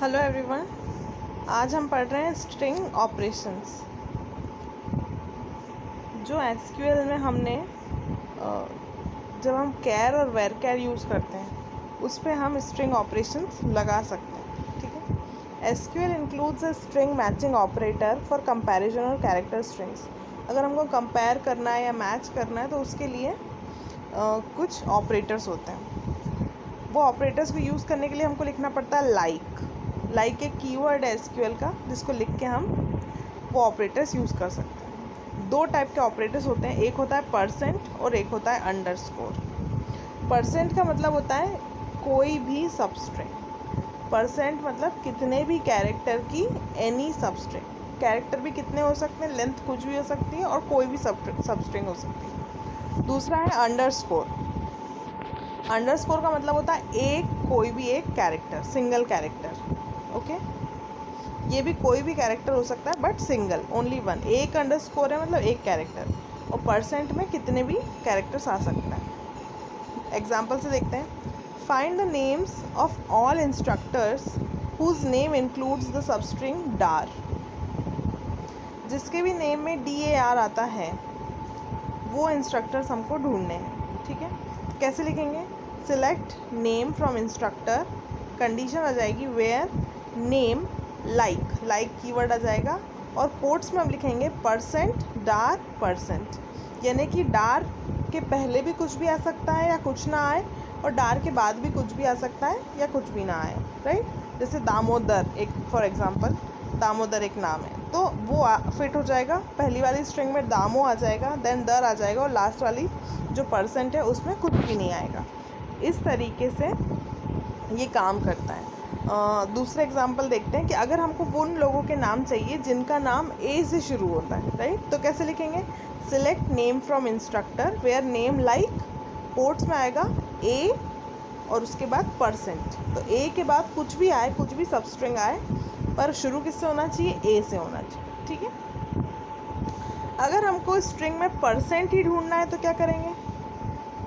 Hello everyone. आज हम पढ़ रहे हैं स्ट्रिंग ऑपरेशंस। जो एसक्यूएल में हमने जब हम कैर और वेर कैर यूज़ करते हैं उस पर हम स्ट्रिंग ऑपरेशंस लगा सकते हैं। ठीक है। SQL includes a string matching operator for comparison और कैरेक्टर स्ट्रिंग्स। अगर हमको कंपेयर करना है या मैच करना है तो उसके लिए कुछ ऑपरेटर्स होते हैं। वो ऑपरेटर्स को यूज़ करने के लिए हमको लिखना पड़ता है लाइक एक कीवर्ड है एसक्यूएल का, जिसको लिख के हम वो ऑपरेटर्स यूज़ कर सकते हैं। दो टाइप के ऑपरेटर्स होते हैं, एक होता है परसेंट और एक होता है अंडरस्कोर। परसेंट का मतलब होता है कोई भी सबस्ट्रिंग। परसेंट मतलब कितने भी कैरेक्टर की एनी सबस्ट्रिंग। कैरेक्टर भी कितने हो सकते हैं, लेंथ कुछ भी हो सकती है और कोई भी सबस्ट्रिंग हो सकती है। दूसरा है अंडरस्कोर। अंडरस्कोर का मतलब होता है कोई भी एक कैरेक्टर, सिंगल कैरेक्टर। ओके, ये भी कोई भी कैरेक्टर हो सकता है बट सिंगल, ओनली वन। एक अंडरस्कोर है मतलब एक कैरेक्टर, और परसेंट में कितने भी कैरेक्टर्स आ सकता है। एग्जाम्पल से देखते हैं। Find the names of all instructors whose name includes the substring डार। जिसके भी नेम में DAR आता है वो इंस्ट्रक्टर्स हमको ढूंढने हैं। ठीक है, कैसे लिखेंगे? Select name from instructor, condition आ जाएगी वेयर नेम लाइक कीवर्ड आ जाएगा, और कोट्स में हम लिखेंगे परसेंट डार परसेंट, यानी कि डार के पहले भी कुछ भी आ सकता है या कुछ ना आए, और डार के बाद भी कुछ भी आ सकता है या कुछ भी ना आए। राइट, जैसे दामोदर, एक फॉर एग्जांपल दामोदर एक नाम है तो वो फिट हो जाएगा। पहली वाली स्ट्रिंग में दामो आ जाएगा, देन दर आ जाएगा, और लास्ट वाली जो परसेंट है उसमें कुछ भी नहीं आएगा। इस तरीके से ये काम करता है। दूसरे एग्जांपल देखते हैं कि अगर हमको उन लोगों के नाम चाहिए जिनका नाम ए से शुरू होता है, राइट, तो कैसे लिखेंगे? Select name from instructor where name like, quotes में आएगा ए और उसके बाद परसेंट। तो ए के बाद कुछ भी आए, कुछ भी सबस्ट्रिंग आए, पर शुरू किससे होना चाहिए? ए से होना चाहिए। ठीक है। अगर हमको स्ट्रिंग में परसेंट ही ढूंढना है तो क्या करेंगे?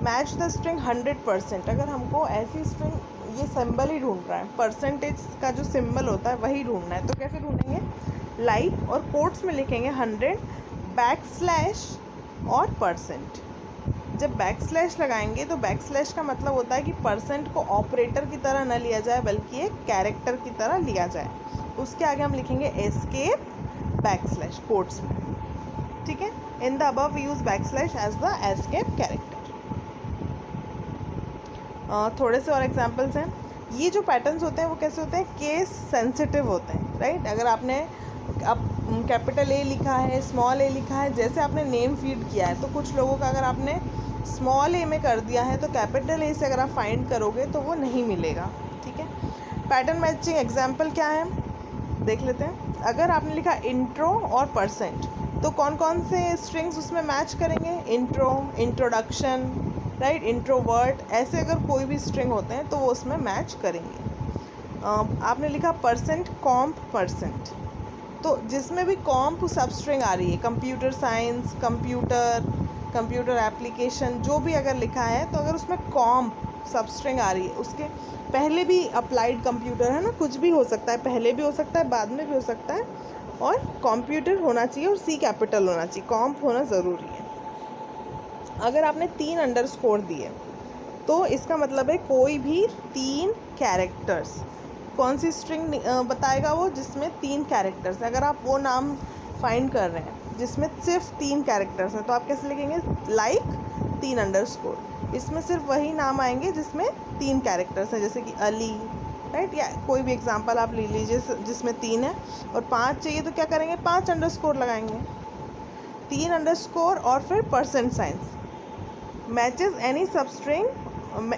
Match the string 100%। अगर हमको ऐसी स्ट्रिंग, ये सिंबल ही ढूंढ रहा है, परसेंटेज का जो सिंबल होता है वही ढूंढना है, तो कैसे ढूंढेंगे? लाइक और कोट्स में लिखेंगे 100 बैकस्लैश और परसेंट। जब बैकस्लैश लगाएंगे तो बैकस्लैश का मतलब होता है कि परसेंट को ऑपरेटर की तरह न लिया जाए बल्कि एक कैरेक्टर की तरह लिया जाए। उसके आगे हम लिखेंगे एस्केप बैकस्लैश कोट्स में। ठीक है। In the above we use backslash as the escape character. थोड़े से और एग्जांपल्स हैं। ये जो पैटर्न्स होते हैं वो कैसे होते हैं? केस सेंसिटिव होते हैं। राइट, अगर आपने अब कैपिटल ए लिखा है, स्मॉल ए लिखा है, जैसे आपने नेम फीड किया है, तो कुछ लोगों का अगर आपने स्मॉल ए में कर दिया है तो कैपिटल ए से अगर आप फाइंड करोगे तो वो नहीं मिलेगा। ठीक है। पैटर्न मैचिंग एग्जाम्पल क्या है देख लेते हैं। अगर आपने लिखा इंट्रो और परसेंट, तो कौन कौन से स्ट्रिंग्स उसमें मैच करेंगे? इंट्रो, इंट्रोडक्शन, राइट, इंट्रोवर्ट, ऐसे अगर कोई भी स्ट्रिंग होते हैं तो वो उसमें मैच करेंगे। आपने लिखा परसेंट कॉम्प परसेंट, तो जिसमें भी कॉम्प सब स्ट्रिंग आ रही है, कंप्यूटर साइंस, कंप्यूटर एप्लीकेशन, जो भी अगर लिखा है, तो अगर उसमें कॉम्प सब स्ट्रिंग आ रही है, उसके पहले भी अप्लाइड कंप्यूटर है ना, कुछ भी हो सकता है, पहले भी हो सकता है, बाद में भी हो सकता है, और कंप्यूटर होना चाहिए और C कैपिटल होना चाहिए, कॉम्प होना ज़रूरी है। अगर आपने 3 अंडरस्कोर दिए तो इसका मतलब है कोई भी 3 कैरेक्टर्स। कौन सी स्ट्रिंग बताएगा वो? जिसमें 3 कैरेक्टर्स हैं। अगर आप वो नाम फाइंड कर रहे हैं जिसमें सिर्फ 3 कैरेक्टर्स हैं तो आप कैसे लिखेंगे? Like 3 underscore. इसमें सिर्फ वही नाम आएंगे जिसमें 3 कैरेक्टर्स हैं, जैसे कि अली, राइट, या कोई भी एग्जांपल आप ले लीजिए जिसमें 3 है और 5 चाहिए तो क्या करेंगे? 5 अंडरस्कोर लगाएंगे, 3 अंडरस्कोर और फिर percent science. Matches any substring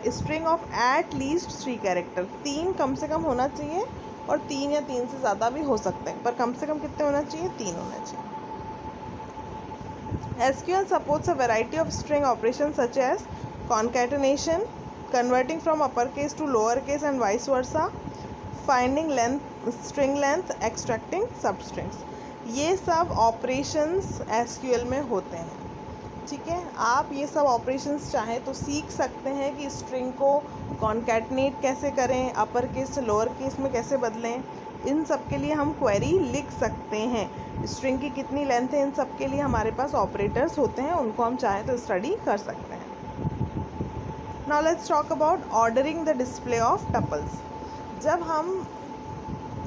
string of at least 3 character. 3 कम से कम होना चाहिए, और 3 या 3 से ज़्यादा भी हो सकते हैं, पर कम से कम कितने होना चाहिए? 3 होना चाहिए। SQL supports a variety of string operations such as concatenation, converting from uppercase to lowercase and vice versa, finding string length, extracting substrings। ये सब operations SQL में होते हैं। ठीक है, आप ये सब ऑपरेशंस चाहें तो सीख सकते हैं कि स्ट्रिंग को कॉन्कैटनेट कैसे करें, अपर केस से लोअर केस में कैसे बदलें। इन सब के लिए हम क्वेरी लिख सकते हैं। स्ट्रिंग की कितनी लेंथ है, इन सब के लिए हमारे पास ऑपरेटर्स होते हैं, उनको हम चाहें तो स्टडी कर सकते हैं। Now let's talk about ordering the display of tuples. जब हम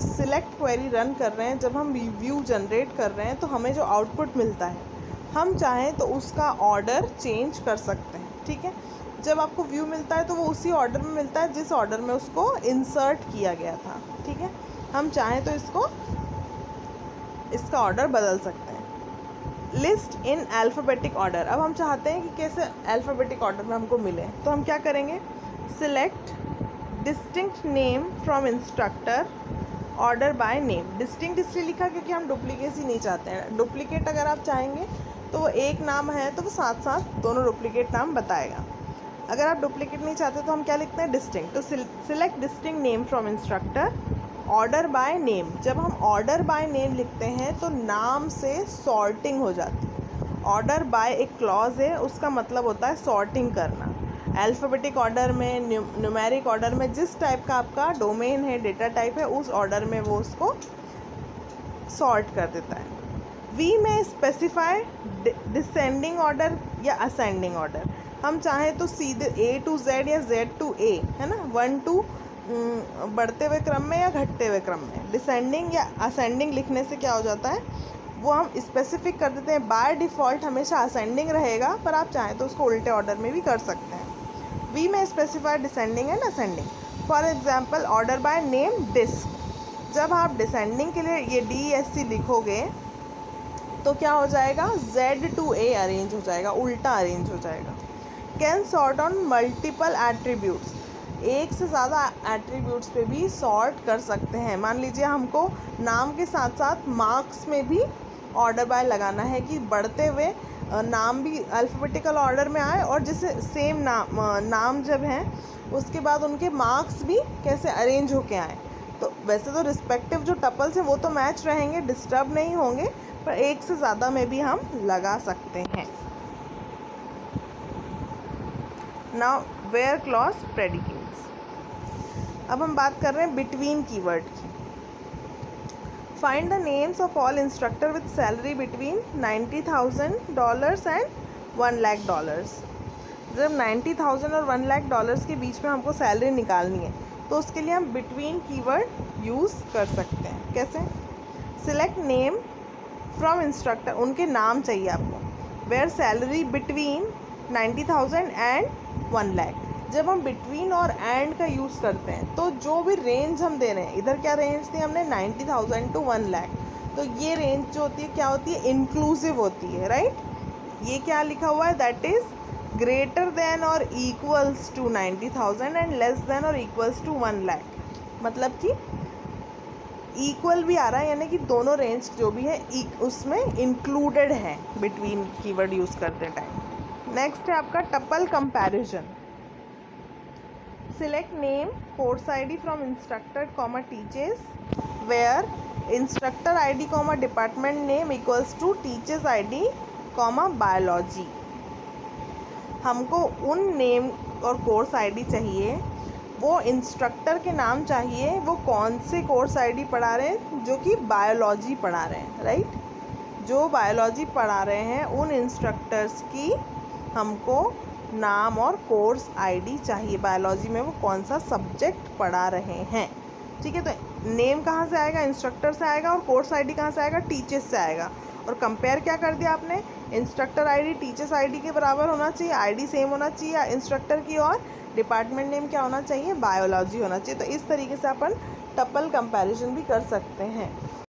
सिलेक्ट क्वेरी रन कर रहे हैं, जब हम व्यू जनरेट कर रहे हैं, तो हमें जो आउटपुट मिलता है हम चाहें तो उसका ऑर्डर चेंज कर सकते हैं। ठीक है, जब आपको व्यू मिलता है तो वो उसी ऑर्डर में मिलता है जिस ऑर्डर में उसको इंसर्ट किया गया था। ठीक है, हम चाहें तो इसका ऑर्डर बदल सकते हैं। लिस्ट इन अल्फ़ाबेटिक ऑर्डर, अब हम चाहते हैं कि कैसे अल्फ़ाबेटिक ऑर्डर में हमको मिले, तो हम क्या करेंगे, select distinct name from instructor order by name. Distinct इसलिए लिखा क्योंकि हम डुप्लीकेसी नहीं चाहते हैं। डुप्लीकेट अगर आप चाहेंगे तो वो एक नाम है तो वो साथ साथ दोनों डुप्लीकेट नाम बताएगा। अगर आप डुप्लीकेट नहीं चाहते तो हम क्या लिखते हैं, डिस्टिंक्ट। तो select distinct name from instructor order by name. जब हम ऑर्डर बाय नेम लिखते हैं तो नाम से सॉर्टिंग हो जाती है। ऑर्डर बाय एक क्लॉज है, उसका मतलब होता है सॉर्टिंग करना। अल्फ़ाबेटिक ऑर्डर में, न्यूमेरिक ऑर्डर में, जिस टाइप का आपका डोमेन है, डेटा टाइप है, उस ऑर्डर में वो उसको सॉर्ट कर देता है। We may specify descending order या असेंडिंग ऑर्डर। हम चाहें तो सीधे A to Z या Z to A, है ना, 1 to बढ़ते हुए क्रम में या घटते हुए क्रम में। डिसेंडिंग या असेंडिंग लिखने से क्या हो जाता है, वो हम स्पेसिफिक कर देते हैं। बाय डिफ़ॉल्ट हमेशा असेंडिंग रहेगा, पर आप चाहें तो उसको उल्टे ऑर्डर में भी कर सकते हैं। We may specify descending and ascending. For example order by name desc. जब आप डिसेंडिंग के लिए ये DESC लिखोगे तो क्या हो जाएगा, Z to A अरेंज हो जाएगा, उल्टा अरेंज हो जाएगा। Can sort on multiple attributes, एक से ज़्यादा एट्रीब्यूट्स पे भी सॉर्ट कर सकते हैं। मान लीजिए हमको नाम के साथ साथ मार्क्स में भी ऑर्डर बाय लगाना है कि बढ़ते हुए नाम भी अल्फ़ाबेटिकल ऑर्डर में आए, और जैसे सेम नाम जब हैं उसके बाद उनके मार्क्स भी कैसे अरेंज होके आए। तो वैसे तो रिस्पेक्टिव जो टपल्स हैं वो तो मैच रहेंगे, डिस्टर्ब नहीं होंगे, पर एक से ज़्यादा में भी हम लगा सकते हैं। Now where clause predicates. अब हम बात कर रहे हैं बिटवीन कीवर्ड की। Find the names of all instructor with salary between $90,000 and $1,00,000। जब $90,000 और $1,00,000 के बीच में हमको सैलरी निकालनी है तो उसके लिए हम बिटवीन कीवर्ड यूज़ कर सकते हैं। कैसे, सिलेक्ट नेम फ्रॉम इंस्ट्रक्टर, उनके नाम चाहिए आपको। Where salary between 90,000 and 1,00,000। जब हम बिटवीन और एंड का यूज़ करते हैं तो जो भी रेंज हम दे रहे हैं, इधर क्या रेंज दी हमने, 90,000 to 1,00,000, तो ये रेंज जो होती है क्या होती है, इंक्लूसिव होती है, राइट। ये क्या लिखा हुआ है, दैट इज़ ग्रेटर देन और equals to 90,000 and less than और इक्वल्स टू 1,00,000। मतलब कि इक्वल भी आ रहा है, यानी कि दोनों रेंज जो भी है उसमें इंक्लूडेड है बिटवीन कीवर्ड यूज़ करते टाइम। नेक्स्ट है आपका tuple comparison. Select name course ID from instructor comma teachers where instructor ID comma department name equals to teachers ID comma biology. हमको उन नेम और कोर्स ID चाहिए, वो instructor के नाम चाहिए, वो कौन से कोर्स ID पढ़ा रहे हैं, जो कि बायोलॉजी पढ़ा रहे हैं, राइट। जो बायोलॉजी पढ़ा रहे हैं उन इंस्ट्रक्टर्स की हमको नाम और कोर्स ID चाहिए, बायोलॉजी में वो कौन सा सब्जेक्ट पढ़ा रहे हैं। ठीक है, तो नेम कहाँ से आएगा, इंस्ट्रक्टर से आएगा, और कोर्स ID कहाँ से आएगा, टीचर्स से आएगा। और कंपेयर क्या कर दिया आपने, इंस्ट्रक्टर ID टीचर्स ID के बराबर होना चाहिए, ID सेम होना चाहिए इंस्ट्रक्टर की, और डिपार्टमेंट नेम क्या होना चाहिए, बायोलॉजी होना चाहिए। तो इस तरीके से अपन टपल कंपैरिजन भी कर सकते हैं।